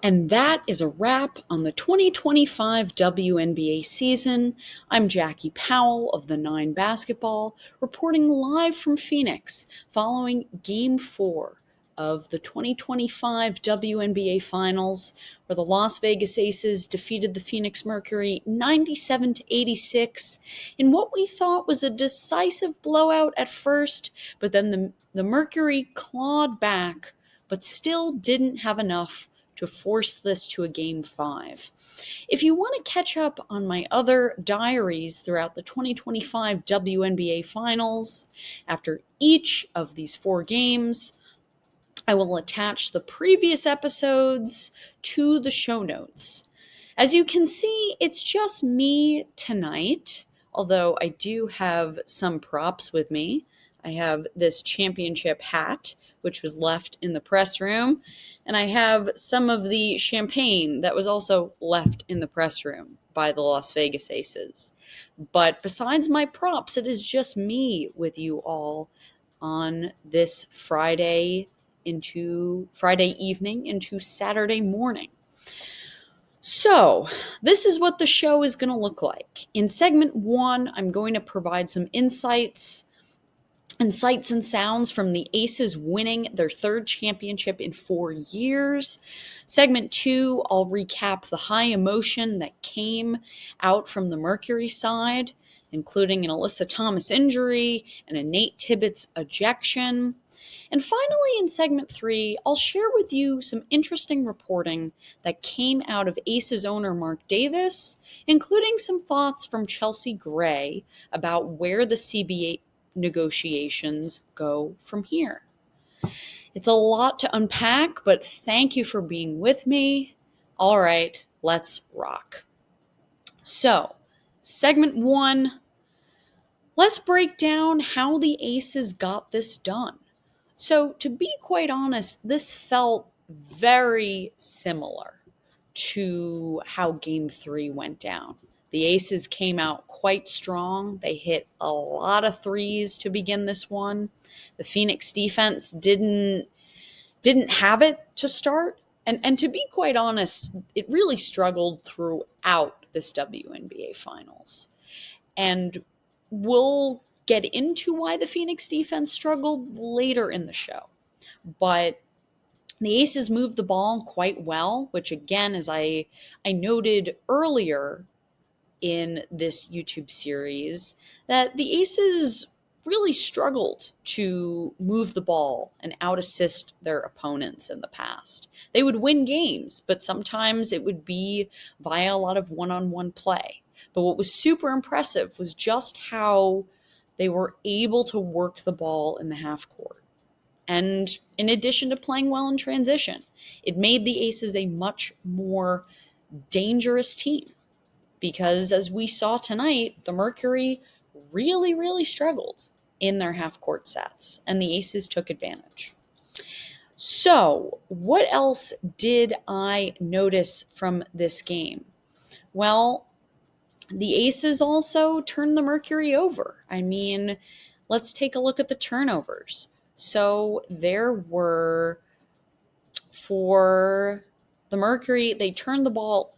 And that is a wrap on the 2025 WNBA season. I'm Jackie Powell of the 9 Basketball, reporting live from Phoenix following Game 4 of the 2025 WNBA Finals, where the Las Vegas Aces defeated the Phoenix Mercury 97-86 in what we thought was a decisive blowout at first, but then the Mercury clawed back, but still didn't have enough to force this to a Game 5. If you want to catch up on my other diaries throughout the 2025 WNBA Finals, after each of these 4 games, I will attach the previous episodes to the show notes. As you can see, it's just me tonight, although I do have some props with me. I have this championship hat, which was left in the press room, and I have some of the champagne that was also left in the press room by the Las Vegas Aces. But besides my props, it is just me with you all on this Friday evening into Saturday morning. So, this is what the show is going to look like. In segment 1, I'm going to provide some insights and sights and sounds from the Aces winning their 3rd championship in 4 years. Segment 2, I'll recap the high emotion that came out from the Mercury side, including an Alyssa Thomas injury and a Nate Tibbetts ejection. And finally, in segment 3, I'll share with you some interesting reporting that came out of Aces owner Mark Davis, including some thoughts from Chelsea Gray about where the CBA negotiations go from here. It's a lot to unpack, but thank you for being with me. All right, let's rock. So, segment 1, let's break down how the Aces got this done. So, to be quite honest, this felt very similar to how Game 3 went down. The Aces came out quite strong. They hit a lot of threes to begin this one. The Phoenix defense didn't have it to start. And to be quite honest, it really struggled throughout this WNBA Finals. And we'll get into why the Phoenix defense struggled later in the show. But the Aces moved the ball quite well, which again, as I noted earlier in this YouTube series, that the Aces really struggled to move the ball and out-assist their opponents in the past. They would win games, but sometimes it would be via a lot of one-on-one play. But what was super impressive was just how they were able to work the ball in the half court. And in addition to playing well in transition, it made the Aces a much more dangerous team. Because as we saw tonight, the Mercury really, really struggled in their half-court sets, and the Aces took advantage. So, what else did I notice from this game? Well, the Aces also turned the Mercury over. I mean, let's take a look at the turnovers. So there were, for the Mercury, they turned the ball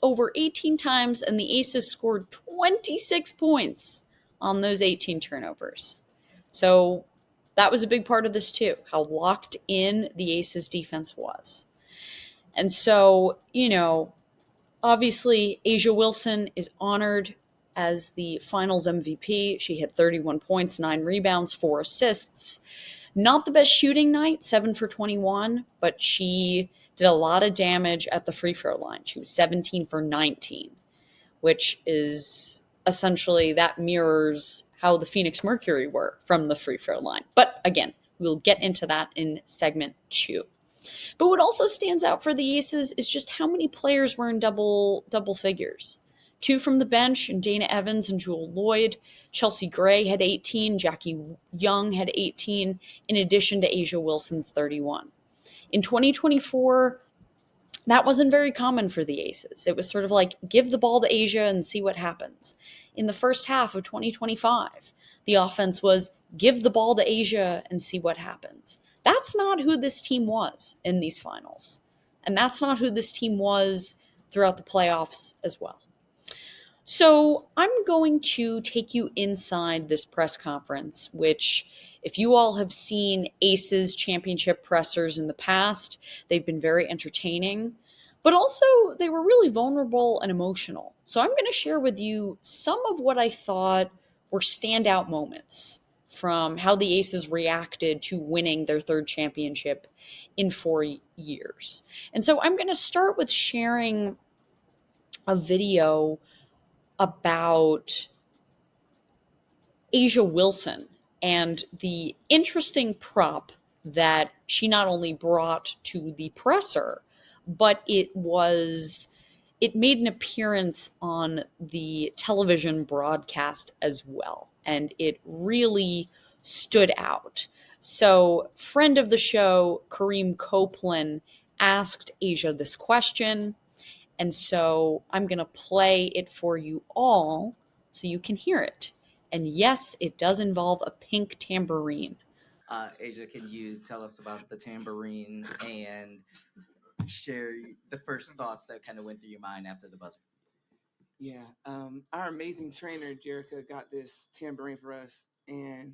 over 18 times, and the Aces scored 26 points on those 18 turnovers. So that was a big part of this too, how locked in the Aces defense was. And so, obviously, A'ja Wilson is honored as the Finals MVP. She had 31 points, 9 rebounds, 4 assists. Not the best shooting night, 7 for 21, but she did a lot of damage at the free throw line. She was 17 for 19, which is essentially, that mirrors how the Phoenix Mercury were from the free throw line. But again, we'll get into that in segment 2. But what also stands out for the Aces is just how many players were in double figures. 2 from the bench, and Dana Evans and Jewel Lloyd. Chelsea Gray had 18, Jackie Young had 18, in addition to A'ja Wilson's 31. In 2024, that wasn't very common for the Aces. It was sort of like, give the ball to A'ja and see what happens. In the first half of 2025, the offense was, give the ball to A'ja and see what happens. That's not who this team was in these finals. And that's not who this team was throughout the playoffs as well. So I'm going to take you inside this press conference, which, if you all have seen Aces championship pressers in the past, they've been very entertaining, but also they were really vulnerable and emotional. So I'm going to share with you some of what I thought were standout moments from how the Aces reacted to winning their third championship in 4 years. And so I'm going to start with sharing a video about Asia Wilson and the interesting prop that she not only brought to the presser, but it made an appearance on the television broadcast as well. And it really stood out. So, friend of the show, Kareem Copeland, asked Asia this question. And so I'm going to play it for you all so you can hear it. And yes, it does involve a pink tambourine. Asia, can you tell us about the tambourine and share the first thoughts that kind of went through your mind after the buzzer? Yeah, our amazing trainer, Jerica, got this tambourine for us. And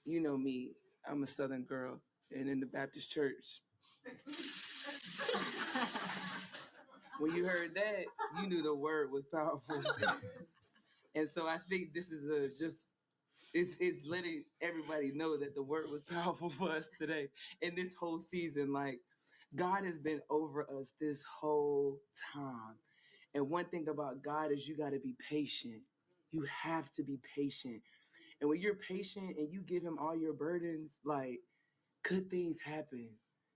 you know me, I'm a Southern girl. And in the Baptist church, when you heard that, you knew the word was powerful. And so I think this is it's letting everybody know that the word was powerful for us today. And this whole season, like, God has been over us this whole time. And one thing about God is you got to be patient. You have to be patient. And when you're patient and you give him all your burdens, like, good things happen.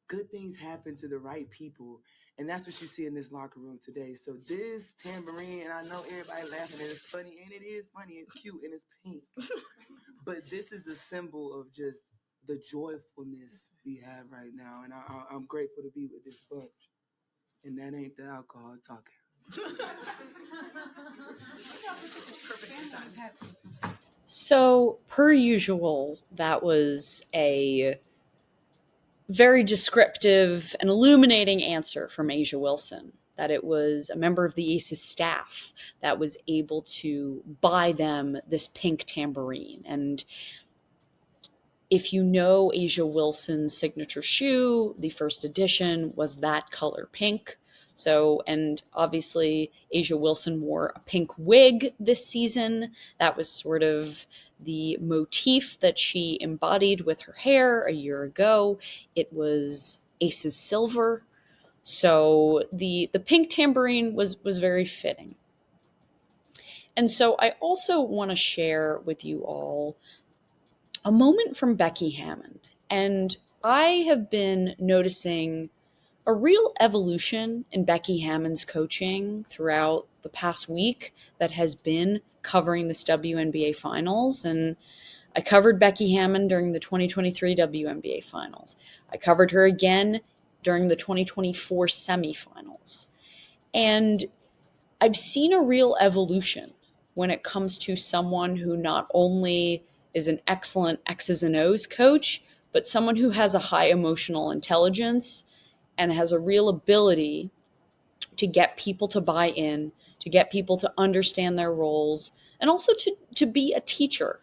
Good things happen to the right people. And that's what you see in this locker room today. So this tambourine, and I know everybody laughing, and it's funny, and it is funny, it's cute, and it's pink. But this is a symbol of just the joyfulness we have right now. And I'm grateful to be with this bunch. And that ain't the alcohol talking. So, per usual, that was a very descriptive and illuminating answer from Asia Wilson, that it was a member of the Aces staff that was able to buy them this pink tambourine. And if you know Asia Wilson's signature shoe, the first edition was that color pink. So, and obviously Asia Wilson wore a pink wig this season. That was sort of the motif that she embodied with her hair a year ago. It was Ace's silver. So the pink tambourine was very fitting. And so I also want to share with you all a moment from Becky Hammond. And I have been noticing a real evolution in Becky Hammond's coaching throughout the past week that has been covering this WNBA Finals. And I covered Becky Hammond during the 2023 WNBA Finals. I covered her again during the 2024 semifinals. And I've seen a real evolution when it comes to someone who not only is an excellent X's and O's coach, but someone who has a high emotional intelligence and has a real ability to get people to buy in, to get people to understand their roles, and also to be a teacher,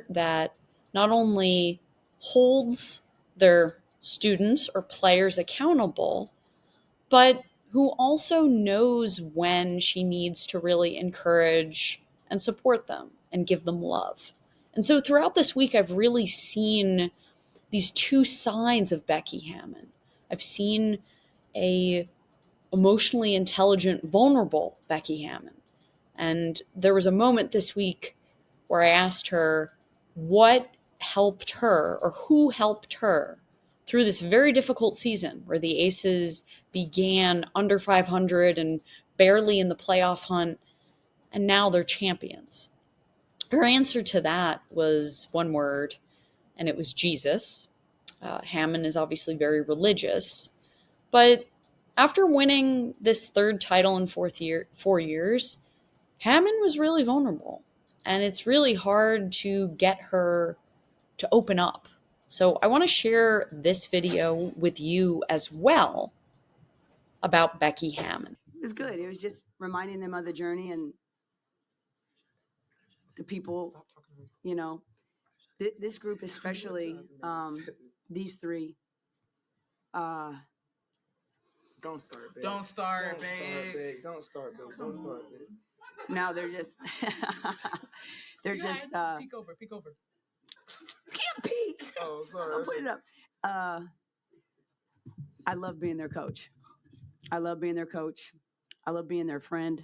that not only holds their students or players accountable, but who also knows when she needs to really encourage and support them and give them love. And so throughout this week, I've really seen these two sides of Becky Hammond. I've seen a emotionally intelligent, vulnerable Becky Hammond. And there was a moment this week where I asked her what helped her or who helped her through this very difficult season where the Aces began under 500 and barely in the playoff hunt, and now they're champions. Her answer to that was one word, and it was Jesus. Hammond is obviously very religious, but after winning this third title in 4 years, Hammond was really vulnerable, and it's really hard to get her to open up. So I want to share this video with you as well, about Becky Hammon. It was good. It was just reminding them of the journey and the people, you know, this group especially, these three. Don't start, babe. Don't start, babe. Don't start, babe. Don't start, babe. Now they're just, they're just. Peek over. Can't peek. Oh, sorry. I'll put it up. I love being their coach. I love being their coach. I love being their friend.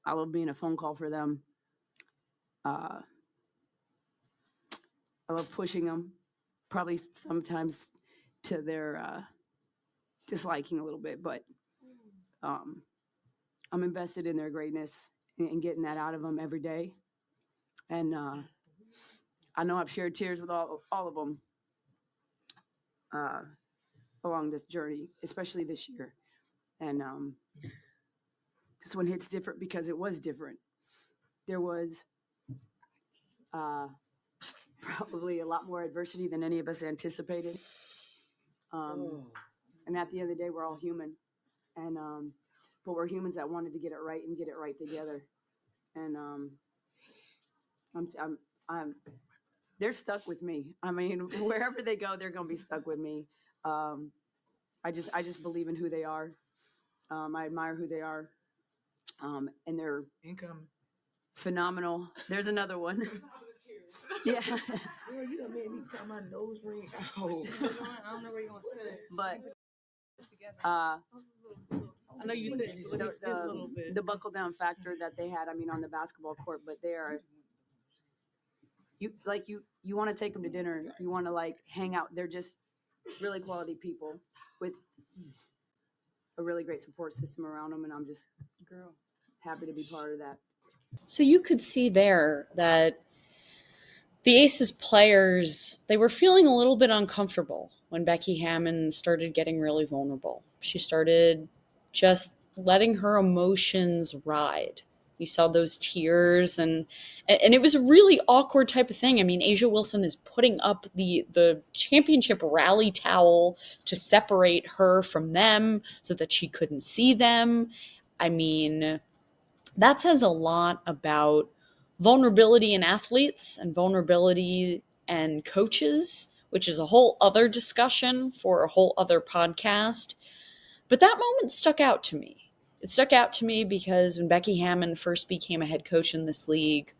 I love being a phone call for them. I love pushing them, probably sometimes to their disliking a little bit, but I'm invested in their greatness and getting that out of them every day. And I know I've shared tears with all of them along this journey, especially this year. And this one hits different because it was different. There was probably a lot more adversity than any of us anticipated. And at the end of the day, we're all human. And but we're humans that wanted to get it right and get it right together. And I'm they're stuck with me. I mean, wherever they go, they're gonna be stuck with me. I just believe in who they are. I admire who they are. And they're phenomenal. There's another one. Yeah. Girl, you done made me cut my nose ring out. I don't know where you're going to sit. But I know you think a little bit. the buckle down factor that they had, I mean, on the basketball court, but they are, you want to take them to dinner. You want to like hang out. They're just really quality people with a really great support system around them. And I'm just happy to be part of that. So you could see there that the Aces players, they were feeling a little bit uncomfortable when Becky Hammon started getting really vulnerable. She started just letting her emotions ride. You saw those tears, and it was a really awkward type of thing. I mean, A'ja Wilson is putting up the championship rally towel to separate her from them so that she couldn't see them. I mean, that says a lot about vulnerability in athletes and vulnerability and coaches, which is a whole other discussion for a whole other podcast. But that moment stuck out to me. It stuck out to me because when Becky Hammon first became a head coach in this league,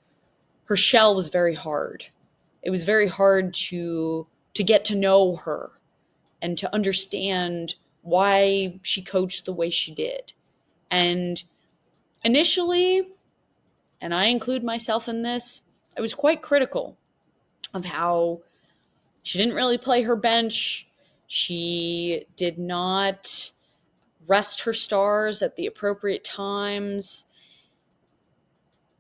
her shell was very hard. It was very hard to get to know her and to understand why she coached the way she did. And initially, and I include myself in this, I was quite critical of how she didn't really play her bench. She did not rest her stars at the appropriate times.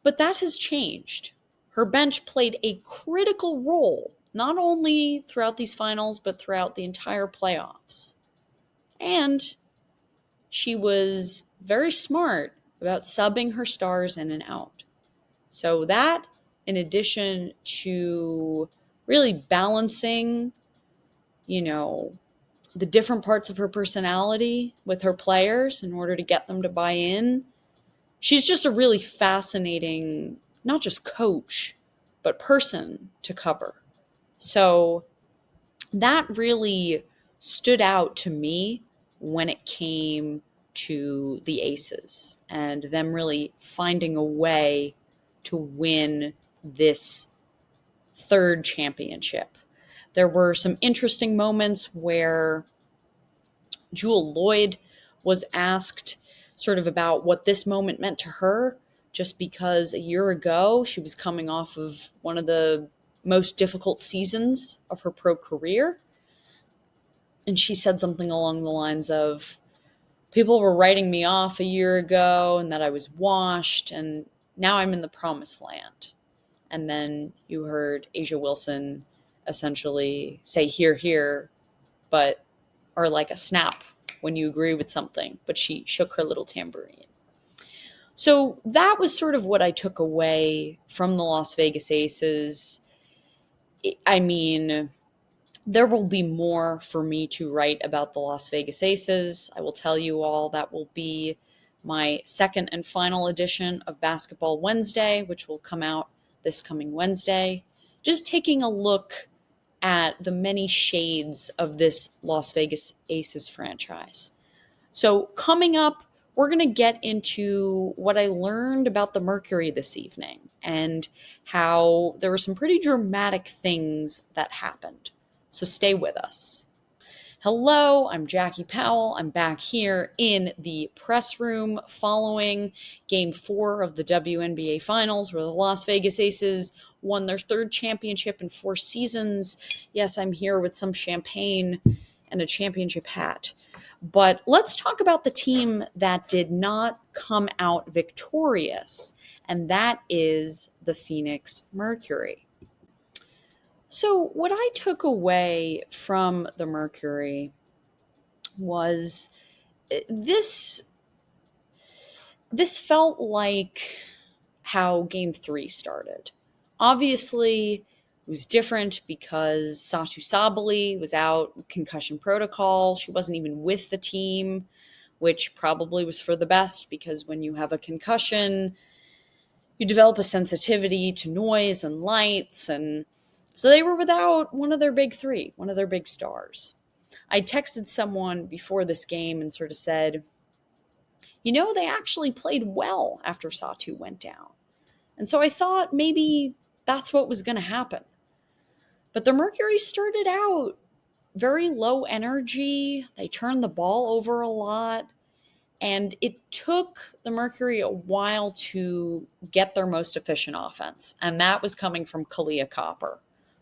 But that has changed. Her bench played a critical role, not only throughout these finals, but throughout the entire playoffs. And she was very smart about subbing her stars in and out. So that, in addition to really balancing, the different parts of her personality with her players in order to get them to buy in, she's just a really fascinating, not just coach, but person to cover. So that really stood out to me when it came to the Aces and them really finding a way to win this third championship. There were some interesting moments where Jewel Lloyd was asked sort of about what this moment meant to her, just because a year ago she was coming off of one of the most difficult seasons of her pro career. And she said something along the lines of, people were writing me off a year ago and that I was washed, and now I'm in the promised land. And then you heard A'ja Wilson essentially say, here, or like a snap when you agree with something, but she shook her little tambourine. So that was sort of what I took away from the Las Vegas Aces. I mean, There will be more for me to write about the Las Vegas Aces. I will tell you all that will be my second and final edition of Basketball Wednesday, which will come out this coming Wednesday. Just taking a look at the many shades of this Las Vegas Aces franchise. So coming up, we're going to get into what I learned about the Mercury this evening and how there were some pretty dramatic things that happened. So stay with us. Hello, I'm Jackie Powell. I'm back here in the press room following Game 4 of the WNBA Finals, where the Las Vegas Aces won their third championship in 4 seasons. Yes, I'm here with some champagne and a championship hat. But let's talk about the team that did not come out victorious, and that is the Phoenix Mercury. So what I took away from the Mercury was this felt like how Game 3 started. Obviously, it was different because Satu Sabali was out, concussion protocol. She wasn't even with the team, which probably was for the best because when you have a concussion, you develop a sensitivity to noise and lights. And so they were without one of their big 3, one of their big stars. I texted someone before this game and sort of said, they actually played well after Satu went down. And so I thought maybe that's what was going to happen. But the Mercury started out very low energy. They turned the ball over a lot. And it took the Mercury a while to get their most efficient offense. And that was coming from Kalia Copper,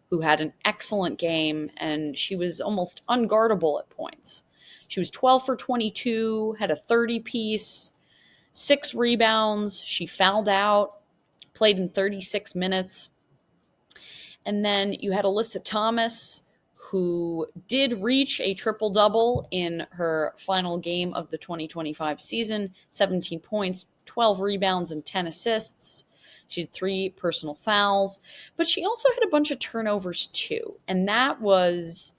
who had an excellent game, and she was almost unguardable at points. She was 12 for 22, had a 30-piece, 6 rebounds. She fouled out, played in 36 minutes. And then you had Alyssa Thomas, who did reach a triple-double in her final game of the 2025 season, 17 points, 12 rebounds, and 10 assists. She had 3 personal fouls, but she also had a bunch of turnovers too, and that was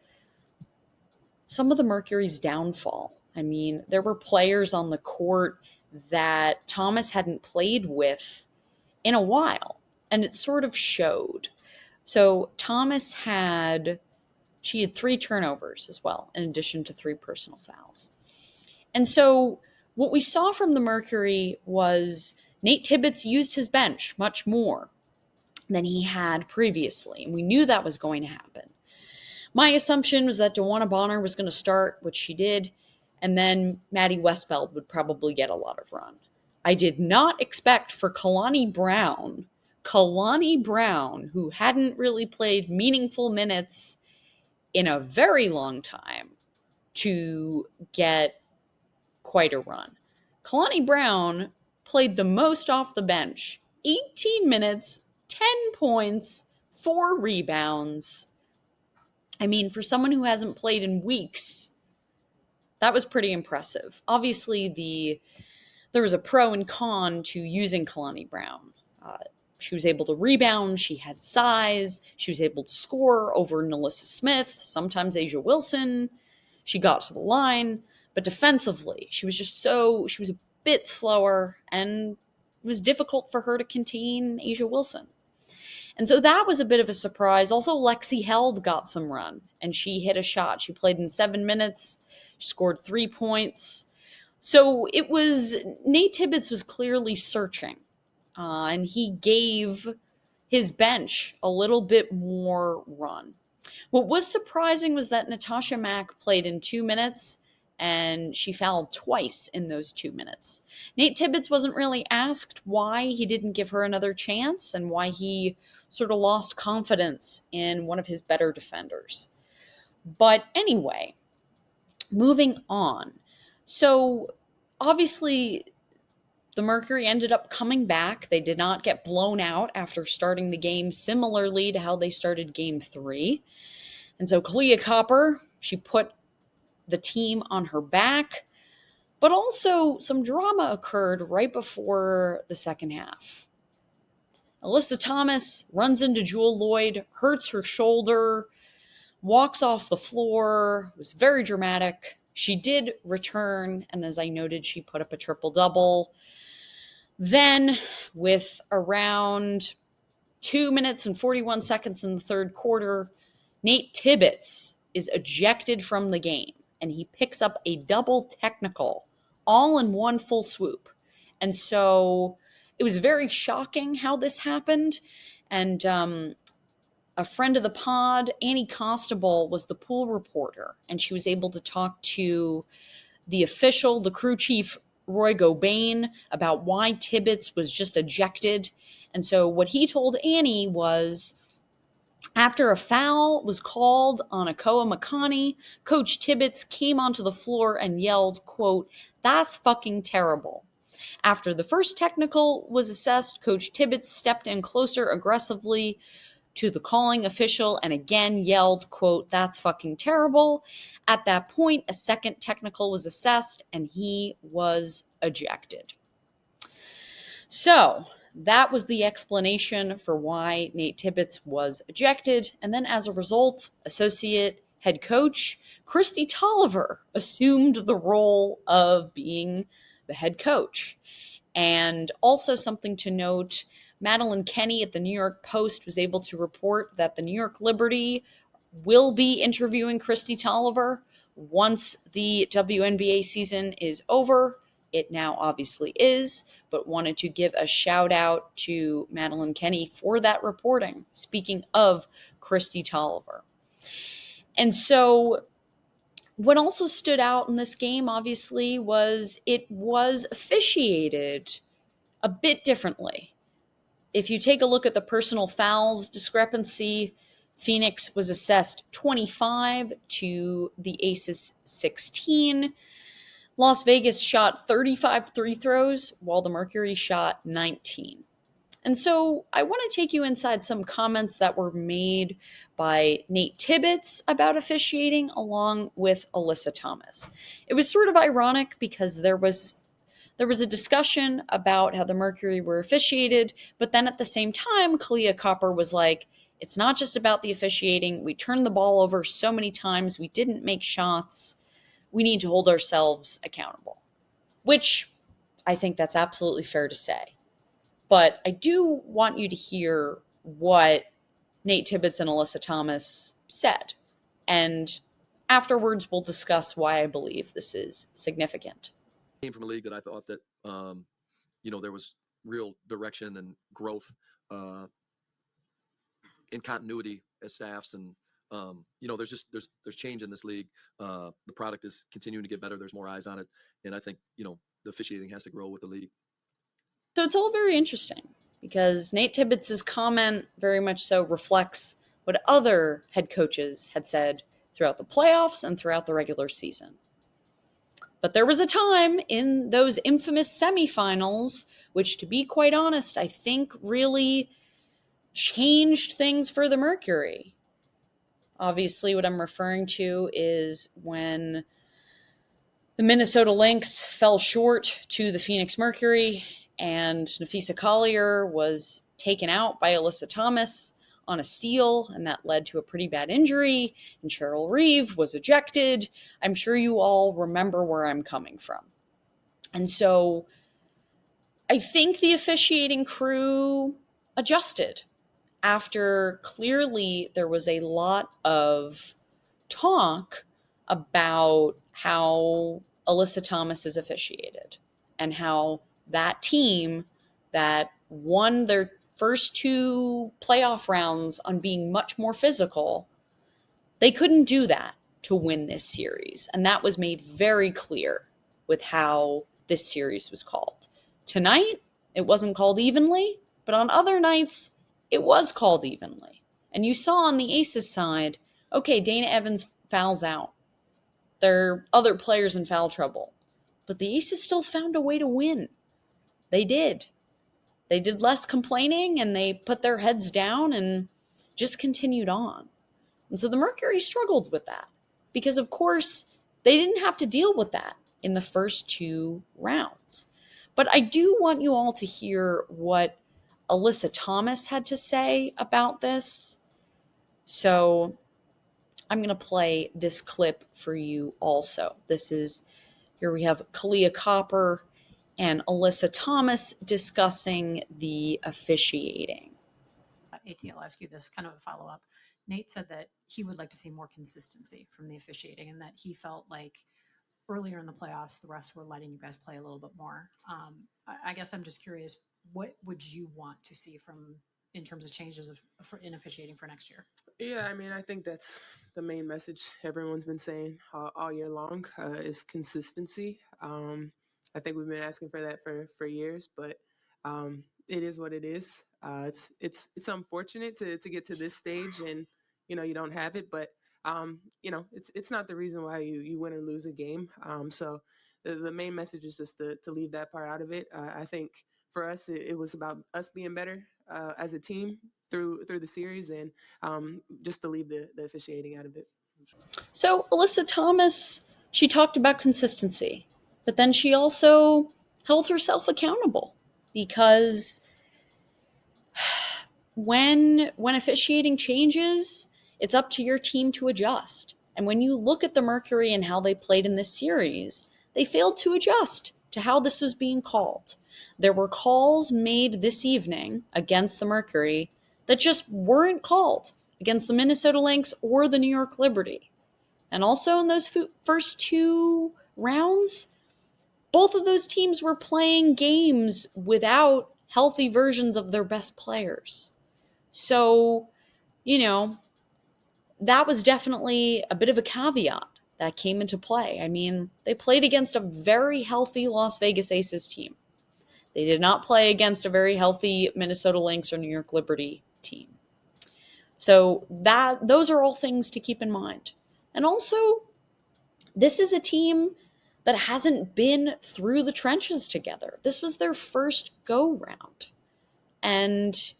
some of the Mercury's downfall. I mean, there were players on the court that Thomas hadn't played with in a while, and it sort of showed. So Thomas had 3 turnovers as well, in addition to 3 personal fouls. And so what we saw from the Mercury was Nate Tibbetts used his bench much more than he had previously, and we knew that was going to happen. My assumption was that DeWanna Bonner was going to start, which she did, and then Maddie Westbeld would probably get a lot of run. I did not expect for Kalani Brown, who hadn't really played meaningful minutes in a very long time, to get quite a run. Kalani Brown played the most off the bench, 18 minutes, 10 points, 4 rebounds. I mean, for someone who hasn't played in weeks, that was pretty impressive. Obviously, there was a pro and con to using Kalani Brown. She was able to rebound. She had size. She was able to score over Alyssa Smith, sometimes Asia Wilson. She got to the line. But defensively, she was a bit slower, and it was difficult for her to contain Asia Wilson. And so that was a bit of a surprise. Also, Lexi Held got some run, and she hit a shot. She played in 7 minutes, scored 3 points. So Nate Tibbetts was clearly searching, and he gave his bench a little bit more run. What was surprising was that Natasha Mack played in 2 minutes, and she fouled twice in those 2 minutes. Nate Tibbetts wasn't really asked why he didn't give her another chance and why he sort of lost confidence in one of his better defenders. But anyway, moving on. So obviously, the Mercury ended up coming back. They did not get blown out after starting the game similarly to how they started Game 3. And so Kalia Copper, she put the team on her back, but also some drama occurred right before the second half. Alyssa Thomas runs into Jewel Lloyd, hurts her shoulder, walks off the floor. It was very dramatic. She did return, and as I noted, she put up a triple-double. Then, with around 2 minutes and 41 seconds in the third quarter, Nate Tibbetts is ejected from the game, and he picks up a double technical all in one full swoop. And so it was very shocking how this happened. And a friend of the pod, Annie Costable, was the pool reporter, and she was able to talk to the official, the crew chief, Roy Gobain, about why Tibbetts was just ejected. And so what he told Annie was, after a foul was called on Akoa Makani, Coach Tibbetts came onto the floor and yelled, quote, "That's fucking terrible." After the first technical was assessed, Coach Tibbetts stepped in closer aggressively to the calling official and again yelled, quote, "That's fucking terrible." At that point, a second technical was assessed and he was ejected. So that was the explanation for why Nate Tibbetts was ejected. And then as a result, associate head coach Christy Tolliver assumed the role of being the head coach. And also something to note, Madeline Kenny at the New York Post was able to report that the New York Liberty will be interviewing Christy Tolliver once the WNBA season is over. It now obviously is, but wanted to give a shout out to Madeline Kenny for that reporting. Speaking of Christy Tolliver. And so what also stood out in this game, obviously, was it was officiated a bit differently. If you take a look at the personal fouls discrepancy, Phoenix was assessed 25 to the Aces 16. Las Vegas shot 35 free throws, while the Mercury shot 19. And so I want to take you inside some comments that were made by Nate Tibbetts about officiating along with Alyssa Thomas. It was sort of ironic because there was a discussion about how the Mercury were officiated, but then at the same time, Kalia Copper was like, it's not just about the officiating. We turned the ball over so many times. We didn't make shots. We need to hold ourselves accountable, which I think that's absolutely fair to say. But I do want you to hear what Nate Tibbetts and Alyssa Thomas said. And afterwards, we'll discuss why I believe this is significant. Came from a league that I thought that, there was real direction and growth in continuity as staffs. And, there's change in this league. The product is continuing to get better. There's more eyes on it. And I think, the officiating has to grow with the league. So it's all very interesting because Nate Tibbetts' comment very much so reflects what other head coaches had said throughout the playoffs and throughout the regular season. But there was a time in those infamous semifinals, which, to be quite honest, I think really changed things for the Mercury. Obviously, what I'm referring to is when the Minnesota Lynx fell short to the Phoenix Mercury, and Nafisa Collier was taken out by Alyssa Thomas on a steal, and that led to a pretty bad injury, and Cheryl Reeve was ejected. I'm sure you all remember where I'm coming from. And so I think the officiating crew adjusted after clearly there was a lot of talk about how Alyssa Thomas is officiated and how that team that won their first two playoff rounds on being much more physical, they couldn't do that to win this series. And that was made very clear with how this series was called. Tonight, it wasn't called evenly, but on other nights, it was called evenly. And you saw on the Aces side, okay, Dana Evans fouls out. There are other players in foul trouble. But the Aces still found a way to win. They did. They did less complaining and they put their heads down and just continued on. And so the Mercury struggled with that because, of course, they didn't have to deal with that in the first two rounds. But I do want you all to hear what Alyssa Thomas had to say about this. So I'm going to play this clip for you also. Here we have Kalia Copper and Alyssa Thomas discussing the officiating. AT, I'll ask you this kind of a follow-up. Nate said that he would like to see more consistency from the officiating and that he felt like earlier in the playoffs, the refs were letting you guys play a little bit more. I guess I'm just curious, what would you want to see in terms of changes in officiating for next year? Yeah, I mean, I think that's the main message everyone's been saying all year long is consistency. I think we've been asking for that for years, but it is what it is. It's unfortunate to get to this stage and you don't have it, but it's not the reason why you win or lose a game. So the main message is just to leave that part out of it. I think for us, it was about us being better as a team through the series, and just to leave the officiating out of it. So Alyssa Thomas, she talked about consistency, but then she also held herself accountable because when officiating changes, it's up to your team to adjust. And when you look at the Mercury and how they played in this series, they failed to adjust to how this was being called. There were calls made this evening against the Mercury that just weren't called against the Minnesota Lynx or the New York Liberty. And also in those first two rounds, both of those teams were playing games without healthy versions of their best players. So, that was definitely a bit of a caveat that came into play. I mean, they played against a very healthy Las Vegas Aces team. They did not play against a very healthy Minnesota Lynx or New York Liberty team. So those are all things to keep in mind. And also, this is a team that hasn't been through the trenches together. This was their first go-round. And,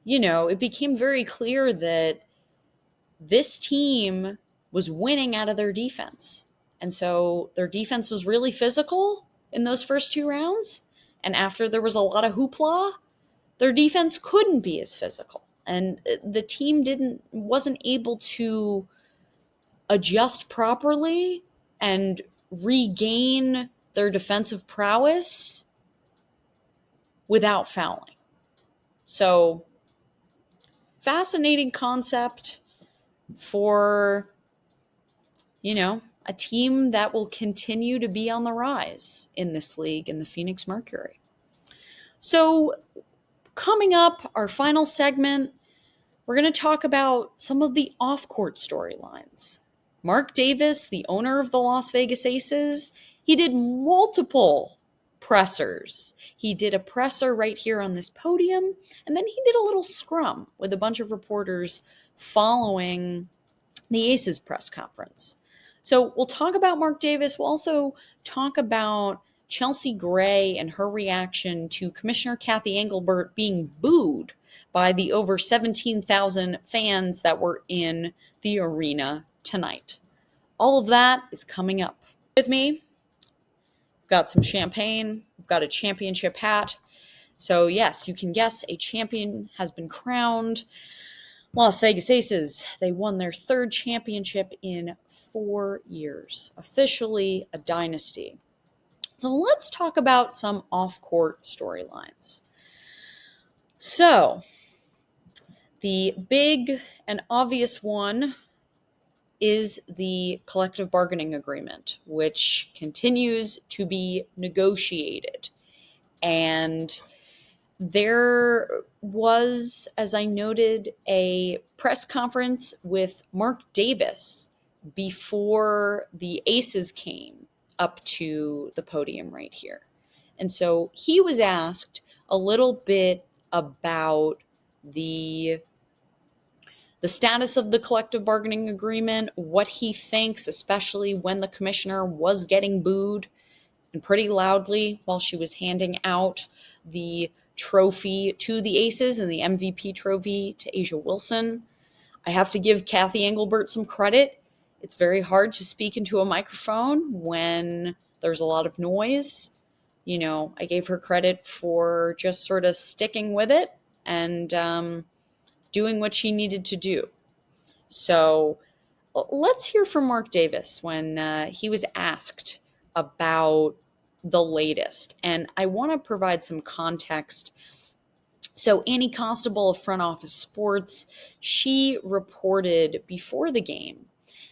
it became very clear that this team was winning out of their defense. And so their defense was really physical in those first two rounds. And after there was a lot of hoopla, their defense couldn't be as physical. And the team wasn't able to adjust properly and regain their defensive prowess without fouling. So, fascinating concept for, a team that will continue to be on the rise in this league, in the Phoenix Mercury. So, coming up, our final segment, we're going to talk about some of the off-court storylines. Mark Davis, the owner of the Las Vegas Aces, he did multiple pressers. He did a presser right here on this podium, and then he did a little scrum with a bunch of reporters following the Aces press conference. So we'll talk about Mark Davis. We'll also talk about Chelsea Gray and her reaction to Commissioner Kathy Engelbert being booed by the over 17,000 fans that were in the arena tonight. All of that is coming up. With me, we've got some champagne, we've got a championship hat. So yes, you can guess a champion has been crowned. Las Vegas Aces, they won their third championship in 4 years. Officially a dynasty. So let's talk about some off-court storylines. So, the big and obvious one is the collective bargaining agreement, which continues to be negotiated. And there was, as I noted, a press conference with Mark Davis before the Aces came up to the podium right here. And so he was asked a little bit about the status of the collective bargaining agreement, what he thinks, especially when the commissioner was getting booed and pretty loudly while she was handing out the trophy to the Aces and the MVP trophy to Asia Wilson. I have to give Kathy Engelbert some credit. It's very hard to speak into a microphone when there's a lot of noise. I gave her credit for just sort of sticking with it and doing what she needed to do. So Well, let's hear from Mark Davis when he was asked about the latest. And I want to provide some context. So, Annie Constable of Front Office Sports, she reported before the game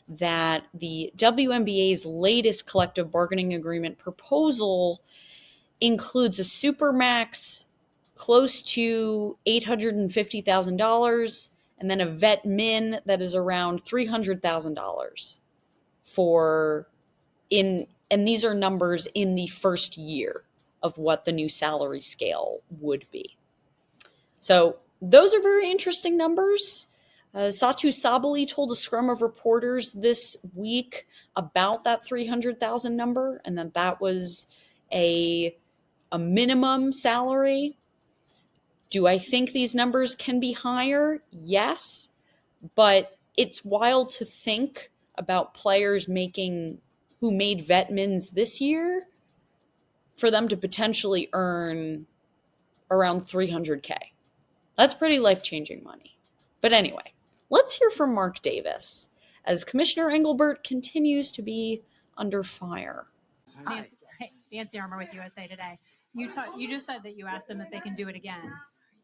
that the WNBA's latest collective bargaining agreement proposal includes a supermax close to $850,000 and then a vet min that is around $300,000 for and these are numbers in the first year of what the new salary scale would be. So those are very interesting numbers. Satu Sabali told a scrum of reporters this week about that 300,000 number, and that was a minimum salary. Do I think these numbers can be higher? Yes, but it's wild to think about players who made vet mins this year for them to potentially earn around 300K. That's pretty life-changing money. But anyway, let's hear from Mark Davis as Commissioner Engelbert continues to be under fire. Nancy Armour with USA Today. You just said that you asked them if they can do it again.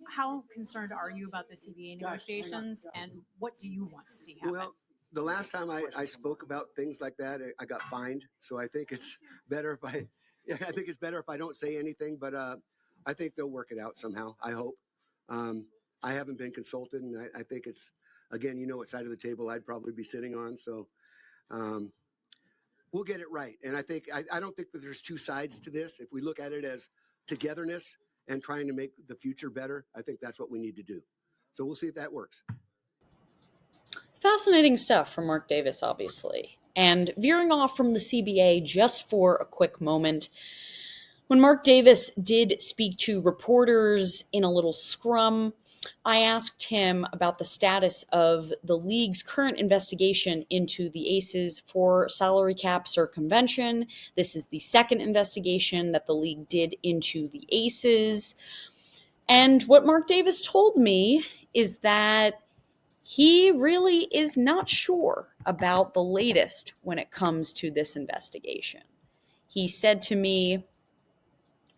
How concerned are you about the CBA negotiations, and what do you want to see happen? Well, the last time I spoke about things like that, I got fined. So I think it's better if I don't say anything. But I think they'll work it out somehow. I hope. I haven't been consulted, and I think it's, again, what side of the table I'd probably be sitting on. So we'll get it right. And I don't think that there's two sides to this. If we look at it as togetherness and trying to make the future better, I think that's what we need to do. So we'll see if that works. Fascinating stuff from Mark Davis, obviously. And veering off from the CBA just for a quick moment, when Mark Davis did speak to reporters in a little scrum, I asked him about the status of the league's current investigation into the Aces for salary cap circumvention. This is the second investigation that the league did into the Aces. And what Mark Davis told me is that he really is not sure about the latest when it comes to this investigation. He said to me,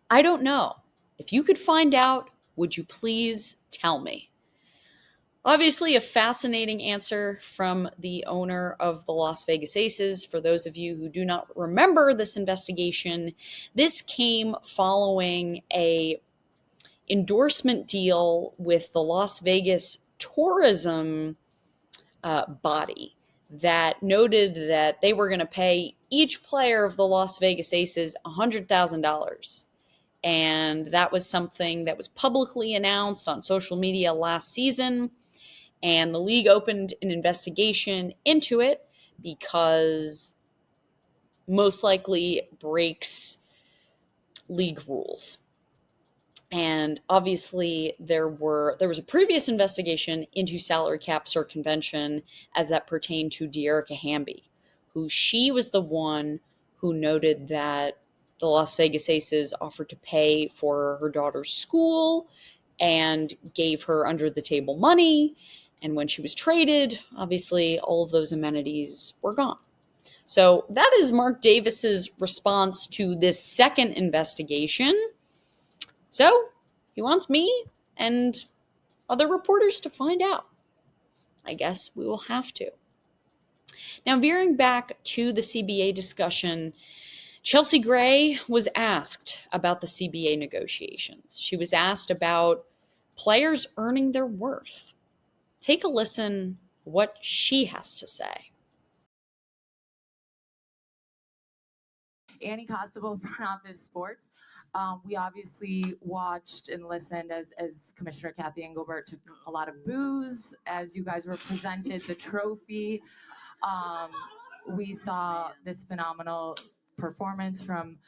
"I don't know. If you could find out, would you please tell me?" Obviously, a fascinating answer from the owner of the Las Vegas Aces. For those of you who do not remember this investigation, this came following a endorsement deal with the Las Vegas tourism body that noted that they were going to pay each player of the Las Vegas Aces $100,000. And that was something that was publicly announced on social media last season. And the league opened an investigation into it because most likely breaks league rules. And obviously there was a previous investigation into salary cap circumvention as that pertained to De'Erica Hamby, who she was the one who noted that the Las Vegas Aces offered to pay for her daughter's school and gave her under the table money. And when she was traded, obviously all of those amenities were gone. So that is Mark Davis's response to this second investigation. So he wants me and other reporters to find out. I guess we will have to. Now, veering back to the CBA discussion, Chelsea Gray was asked about the CBA negotiations. She was asked about players earning their worth. Take a listen what she has to say. Annie Constable, Front Office Sports. We obviously watched and listened as Commissioner Kathy Engelbert took a lot of boos as you guys were presented the trophy. We saw this phenomenal performance from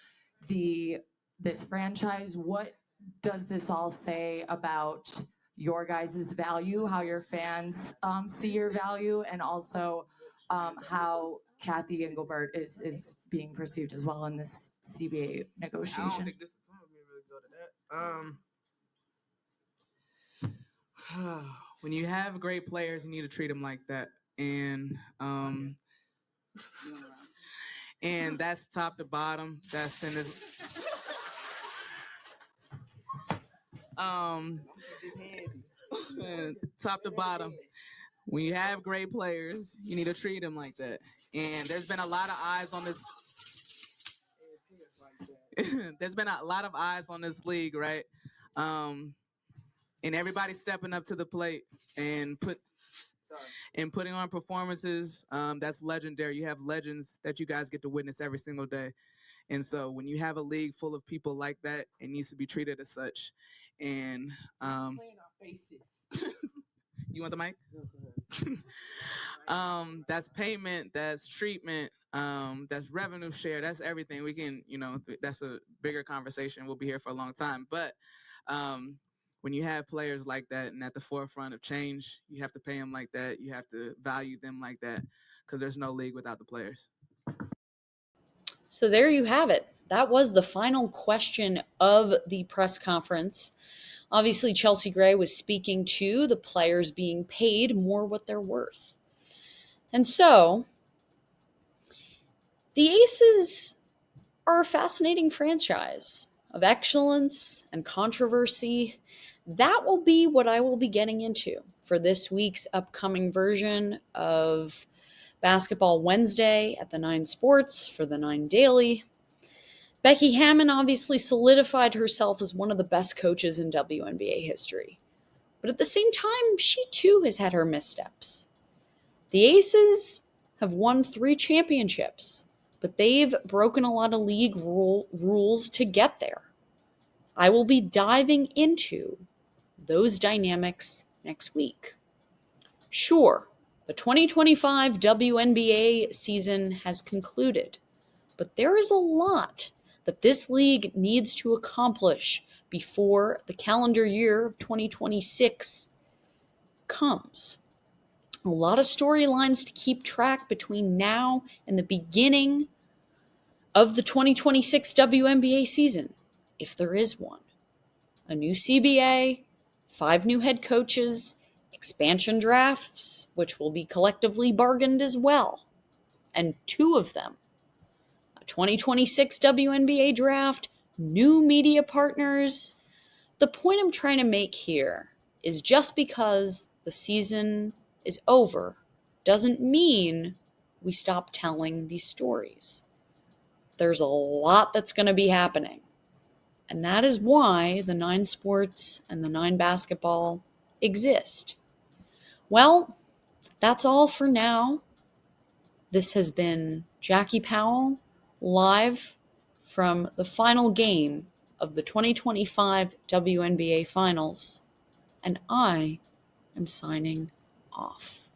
this franchise. What does this all say about your guys' value, how your fans see your value, and also how Kathy Engelbert is being perceived as well in this CBA negotiation? I don't think this is the time for me to really go to that. When you have great players, you need to treat them like that. and that's top to bottom. That's in this. Top to bottom. When you have great players, you need to treat them like that. And there's been a lot of eyes on this. There's been a lot of eyes on this league, right? And everybody's stepping up to the plate and putting on performances that's legendary. You have legends that you guys get to witness every single day. And so when you have a league full of people like that, it needs to be treated as such. And Playing our faces. you want the mic? That's payment, that's treatment, that's revenue share, that's everything. We can, that's a bigger conversation. We'll be here for a long time. But when you have players like that and at the forefront of change, you have to pay them like that. You have to value them like that, because there's no league without the players. So there you have it. That was the final question of the press conference. Obviously, Chelsea Gray was speaking to the players being paid more what they're worth. And so, the Aces are a fascinating franchise of excellence and controversy. That will be what I will be getting into for this week's upcoming version of Basketball Wednesday at the 9 Sports for the 9 Daily. Becky Hammon obviously solidified herself as one of the best coaches in WNBA history. But at the same time, she too has had her missteps. The Aces have won 3 championships, but they've broken a lot of league rules to get there. I will be diving into those dynamics next week. Sure, the 2025 WNBA season has concluded, but there is a lot that this league needs to accomplish before the calendar year of 2026 comes. A lot of storylines to keep track between now and the beginning of the 2026 WNBA season, if there is one. A new CBA, 5 new head coaches, expansion drafts, which will be collectively bargained as well, and 2 of them. A 2026 WNBA draft, new media partners. The point I'm trying to make here is just because the season is over doesn't mean we stop telling these stories. There's a lot that's going to be happening. And that is why the 9 Sports and the 9 Basketball exist. Well, that's all for now. This has been Jackie Powell, live from the final game of the 2025 WNBA Finals. And I am signing off.